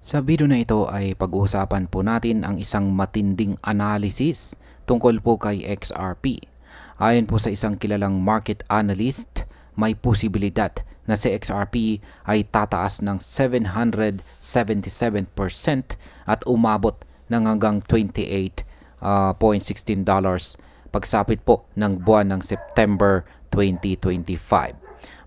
Sa video na ito ay pag-uusapan po natin ang isang matinding analysis tungkol po kay XRP. Ayon po sa isang kilalang market analyst, may posibilidad na si XRP ay tataas ng 777% at umabot ng hanggang $28.16 pagsapit po ng buwan ng September 2025.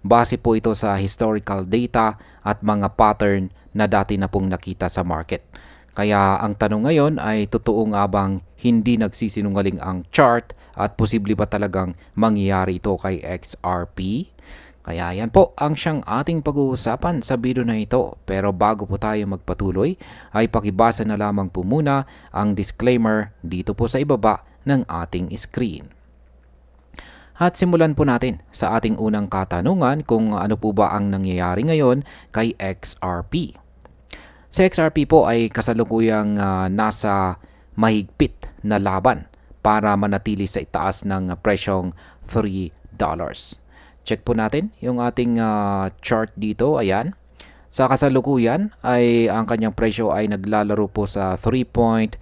Base po ito sa historical data at mga pattern na dati na pong nakita sa market. Kaya ang tanong ngayon ay totoo nga bang hindi nagsisinungaling ang chart at posible ba talagang mangyayari ito kay XRP? Kaya yan po ang siyang ating pag-uusapan sa video na ito. Pero bago po tayo magpatuloy ay pakibasa na lamang po muna ang disclaimer dito po sa ibaba ng ating screen. At simulan po natin sa ating unang katanungan kung ano po ba ang nangyayari ngayon kay XRP. Si XRP po ay kasalukuyang nasa mahigpit na laban para manatili sa itaas ng presyong $3. Check po natin yung ating chart dito. Ayan. Sa kasalukuyan ay ang kanyang presyo ay naglalaro po sa 3.01.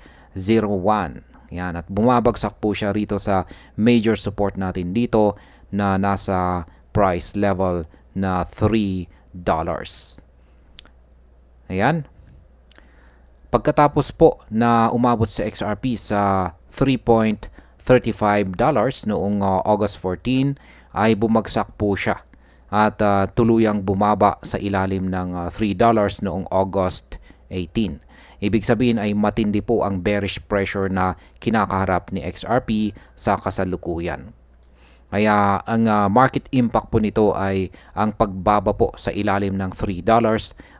Yan, at bumabagsak po siya rito sa major support natin dito na nasa price level na $3. Ayan. Pagkatapos po na umabot sa XRP sa $3.35 noong August 14 ay bumagsak po siya at tuluyang bumaba sa ilalim ng $3 noong August 18. Ibig sabihin ay matindi po ang bearish pressure na kinakaharap ni XRP sa kasalukuyan. Kaya ang market impact po nito ay ang pagbaba po sa ilalim ng $3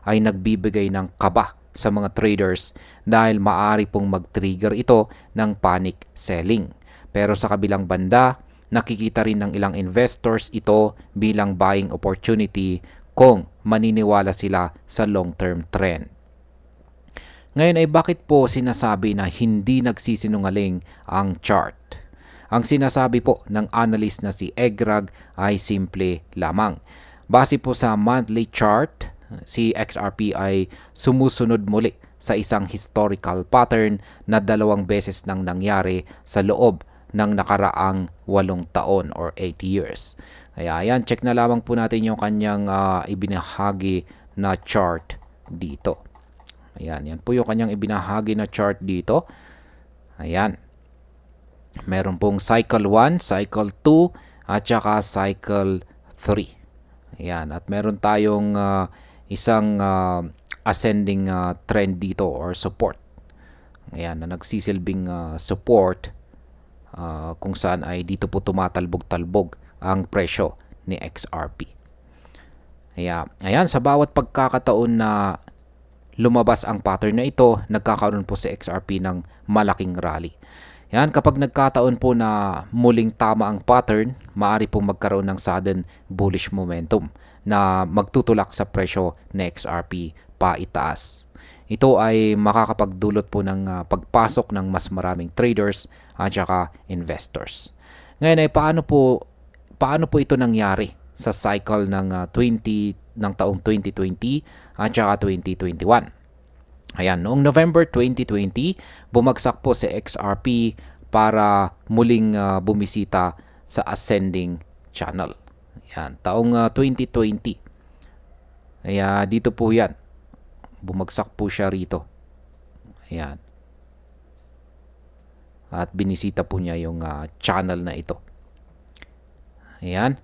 ay nagbibigay ng kaba sa mga traders dahil maaari pong mag-trigger ito ng panic selling. Pero sa kabilang banda, nakikita rin ng ilang investors ito bilang buying opportunity kung maniniwala sila sa long-term trend. Ngayon ay bakit po sinasabi na hindi nagsisinungaling ang chart? Ang sinasabi po ng analyst na si Egrag ay simple lamang. Base po sa monthly chart, si XRP ay sumusunod muli sa isang historical pattern na 2 beses nang nangyari sa loob ng nakaraang 8 taon or 8 years. Kaya ayan, check na lamang po natin yung kanyang ibinahagi na chart dito. Ayan, yan po yung kanyang ibinahagi na chart dito. Ayan. Meron pong cycle 1, cycle 2, at saka cycle 3. Ayan, at meron tayong isang ascending trend dito or support. Ayan, na nagsisilbing support kung saan ay dito po tumatalbog-talbog ang presyo ni XRP. Ayan, sa bawat pagkakataon na lumabas ang pattern na ito, nagkakaroon po si XRP ng malaking rally. Yan, kapag nagkataon po na muling tama ang pattern, maaari pong magkaroon ng sudden bullish momentum na magtutulak sa presyo ng XRP pa itaas. Ito ay makakapagdulot po ng pagpasok ng mas maraming traders at saka investors. Ngayon ay paano po ito nangyari sa cycle ng taong 2020 at saka 2021. Ayan, noong November 2020, bumagsak po si XRP para muling bumisita sa ascending channel. Ayan, taong 2020. Kaya dito po yan. Bumagsak po siya rito. Ayan. At binisita po niya yung channel na ito. Ayan.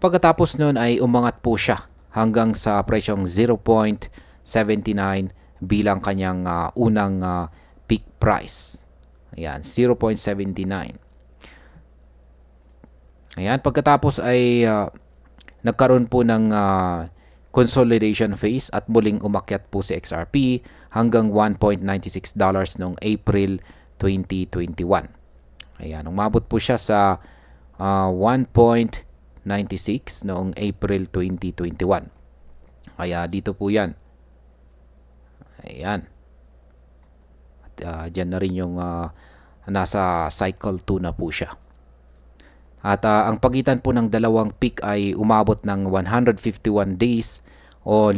Pagkatapos nun ay umangat po siya hanggang sa presyong 0.79 bilang kanyang unang peak price. Ayan, 0.79. Ayan, pagkatapos ay nagkaroon po ng consolidation phase at muling umakyat po si XRP hanggang $1.96 noong April 2021. Ayan, umabot po siya sa 1.96 noong April 2021. Kaya dito po yan. Ayan. At dyan na rin yung nasa cycle 2 na po siya. At ang pagitan po ng dalawang peak ay umabot ng 151 days o 5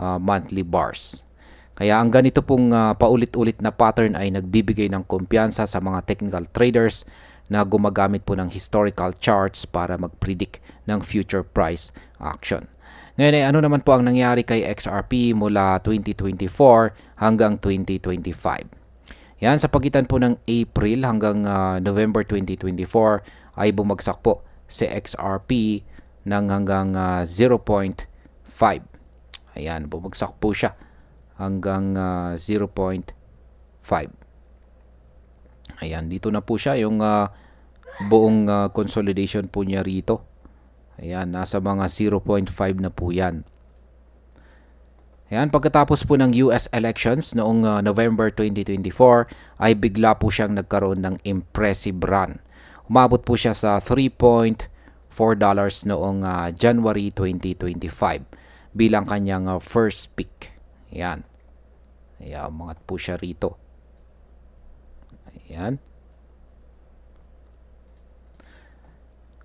monthly bars. Kaya ang ganito pong paulit-ulit na pattern ay nagbibigay ng kumpiyansa sa mga technical traders na gumagamit po ng historical charts para mag-predict ng future price action. Ngayon ay ano naman po ang nangyari kay XRP mula 2024 hanggang 2025. Yan, sa pagitan po ng April hanggang November 2024 ay bumagsak po si XRP ng hanggang 0.5. Ayan, bumagsak po siya hanggang 0.5. Ayan, dito na po siya yung buong consolidation po niya rito. Ayan, nasa mga 0.5 na po yan. Ayan, pagkatapos po ng US elections noong November 2024 ay bigla po siyang nagkaroon ng impressive run. Umabot po siya sa $3.4 noong January 2025 bilang kanyang first peak. Ayan. Ayan, umangat po siya rito. Ayan.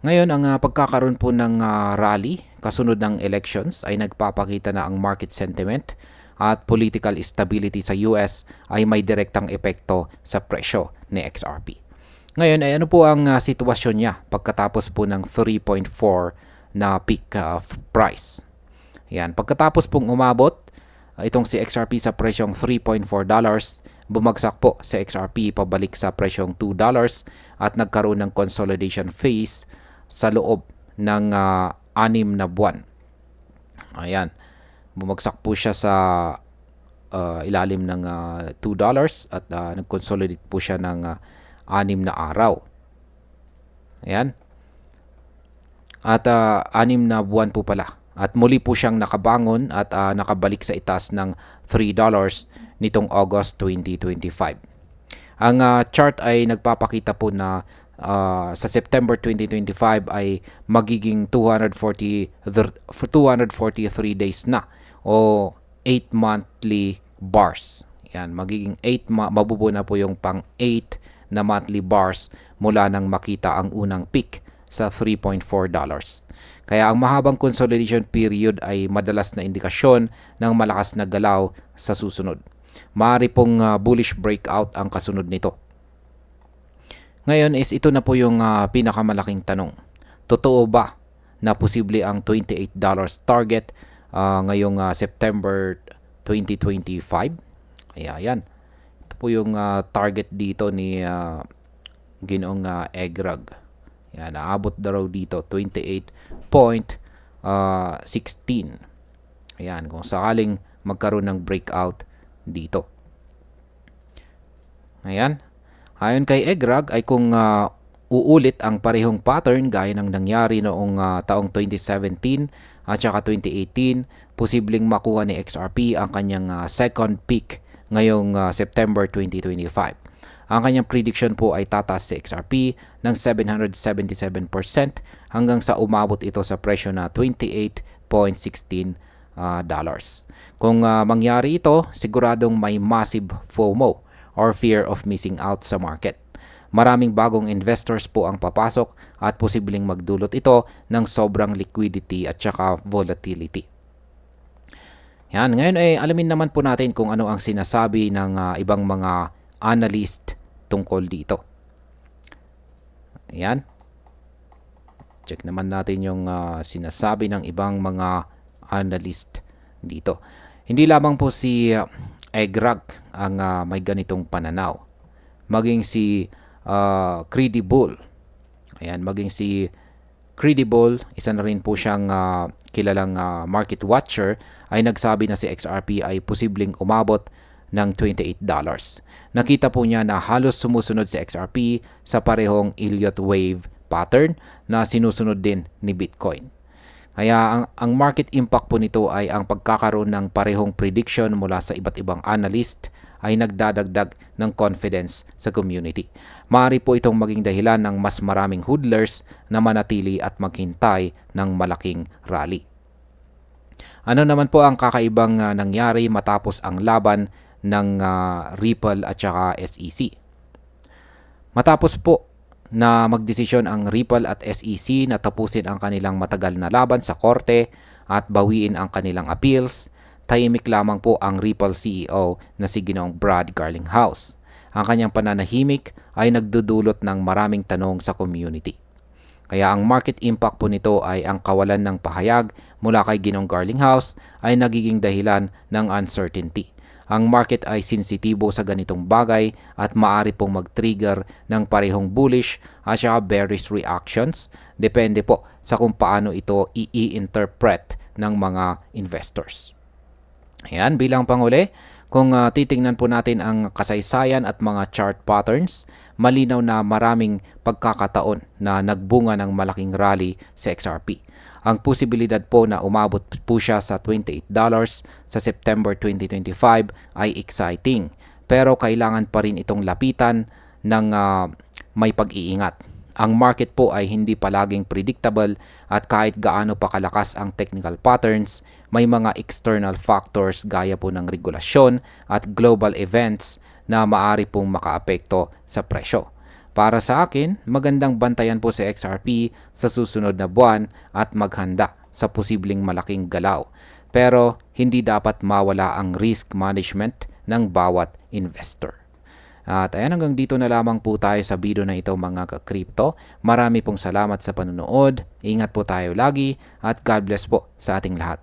Ngayon, ang pagkakaroon po ng rally kasunod ng elections ay nagpapakita na ang market sentiment at political stability sa US ay may direktang epekto sa presyo ni XRP. Ngayon, ay ano po ang sitwasyon niya pagkatapos po ng 3.4 na peak price? Ayan, pagkatapos pong umabot itong si XRP sa presyong $3.4, bumagsak po si XRP pabalik sa presyong $2 at nagkaroon ng consolidation phase sa loob ng 6 na buwan. Ayan, bumagsak po siya sa ilalim ng $2 at nag-consolidate po siya ng 6 na araw. Ayan. At 6 na buwan po pala. At muli po siyang nakabangon at nakabalik sa itaas ng $3 nitong August 2025. Ang chart ay nagpapakita po na sa September 2025 ay magiging 243 days na o 8 monthly bars. Yan, magiging mabubuo na po yung pang 8 na monthly bars mula nang makita ang unang peak sa $3.4. Kaya ang mahabang consolidation period ay madalas na indikasyon ng malakas na galaw sa susunod. Maaari pong bullish breakout ang kasunod nito. Ngayon is ito na po yung pinakamalaking tanong. Totoo ba na posible ang $28 target ngayong September 2025? Kaya yan. Ito po yung target dito ni Ginoong Egrag. Yan, naabot na raw dito 28.16. Ayan, kung sakaling magkaroon ng breakout dito. Ayan. Ayon kay Egrag ay kung uulit ang parehong pattern gaya ng nangyari noong taong 2017 at saka 2018, posibleng makuha ni XRP ang kanyang second peak ngayong September 2025. Ang kanyang prediction po ay tataas si XRP ng 777% hanggang sa umabot ito sa presyo na $28.16. Kung mangyari ito, siguradong may massive FOMO or fear of missing out sa market. Maraming bagong investors po ang papasok at posibleng magdulot ito ng sobrang liquidity at saka volatility. Yan, ngayon ay alamin naman po natin kung ano ang sinasabi ng ibang mga analyst tungkol dito. Ayan. Check naman natin yung sinasabi ng ibang mga analyst dito. Hindi lamang po si Egrag ang may ganitong pananaw. Maging si Credible. Ayan, maging si Credible, isa na rin po siyang kilalang market watcher, ay nagsabi na si XRP ay posibleng umabot ng $28. Nakita po niya na halos sumusunod si XRP sa parehong Elliott wave pattern na sinusunod din ni Bitcoin. Kaya ang market impact po nito ay ang pagkakaroon ng parehong prediction mula sa iba't ibang analyst ay nagdadagdag ng confidence sa community. Maaari po itong maging dahilan ng mas maraming hodlers na manatili at maghintay ng malaking rally. Ano naman po ang kakaibang nangyari matapos ang laban ng Ripple at saka SEC? Matapos po na magdesisyon ang Ripple at SEC na tapusin ang kanilang matagal na laban sa korte at bawiin ang kanilang appeals, tahimik lamang po ang Ripple CEO na si Ginoong Brad Garlinghouse. Ang kanyang pananahimik ay nagdudulot ng maraming tanong sa community. Kaya ang market impact po nito ay ang kawalan ng pahayag mula kay Ginoong Garlinghouse ay nagiging dahilan ng uncertainty. Ang market ay sensitibo sa ganitong bagay at maaari pong mag-trigger ng parehong bullish at saka bearish reactions. Depende po sa kung paano ito i-interpret ng mga investors. Ayan, bilang panghuli, kung titingnan po natin ang kasaysayan at mga chart patterns, malinaw na maraming pagkakataon na nagbunga ng malaking rally sa XRP. Ang posibilidad po na umabot po siya sa $28 sa September 2025 ay exciting. Pero kailangan pa rin itong lapitan ng may pag-iingat. Ang market po ay hindi palaging predictable at kahit gaano pa kalakas ang technical patterns, may mga external factors gaya po ng regulasyon at global events na maaari pong makaapekto sa presyo. Para sa akin, magandang bantayan po sa XRP sa susunod na buwan at maghanda sa posibleng malaking galaw. Pero hindi dapat mawala ang risk management ng bawat investor. At ayan, hanggang dito na lamang po tayo sa video na ito mga ka-crypto. Marami pong salamat sa panonood. Ingat po tayo lagi at God bless po sa ating lahat.